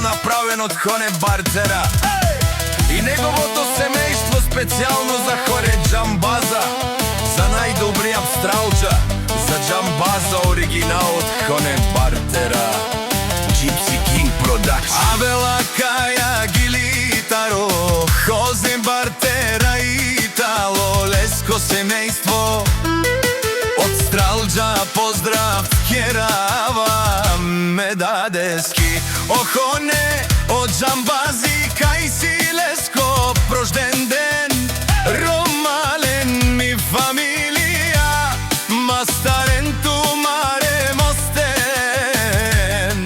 направен од Хоне Бартера и неговото семејство специјално за Хоре Џамбаза, за најдобри абстралџа, за Џамбаза оригинал од Хоне Бартера. Gypsy King Production. Абела Каја Гилитаро, Хозе Бартера Итало, Леско семејство од Стралџа, поздрав Керава Медадески. Охоне од Џамбази, кај си Леско, прожден ден, ромален ми фамилија, мастарен тумаре мостен,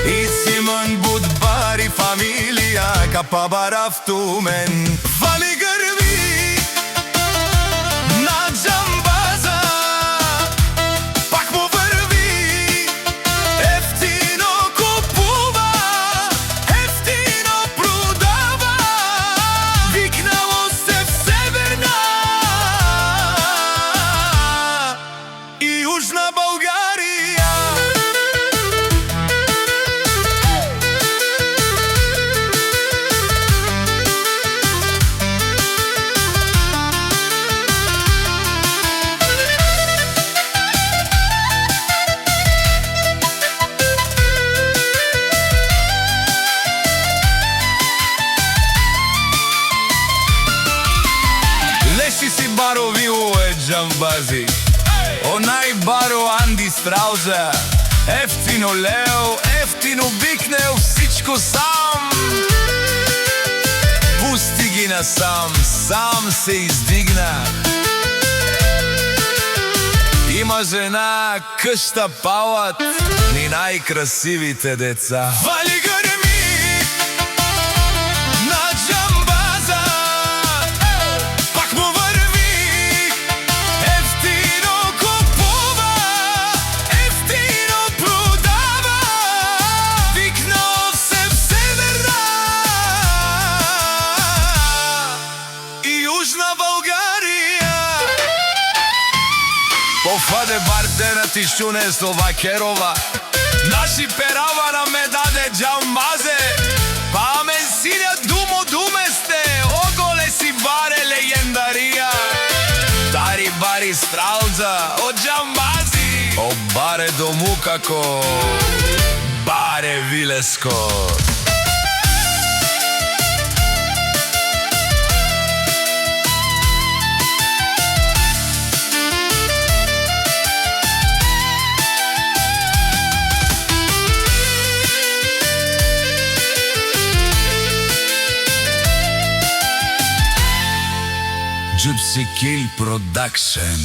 и Симон Будбари фамилија, капабарав тумен. Вали грви на Џамбаза, пак му врви, ефтино купува, ефтино продава, викнало се в Северна и Јужна Българија. Леши си барови уе Џамбази, онај баро Анди Стралџа, ефтино Лео, ефтино Бикнел, всичко сам. Пусти ги насам, сам се издигна. Има жена, къща палат, ни најкрасивите деца. Вали грми на Џамбаза, пак му врви, ефтино купува, ефтино продава, викнал се в Северна и Јужна Българија. Пофаде Бартера ти шуне Словакерова, наши перава на ме даде Џамбазе, па ме синя думо думесте, оголе си баре легендарија. Тари бари Стралџа од Џамбази, о баре дому како баре Вилеско. Gypsy King Production.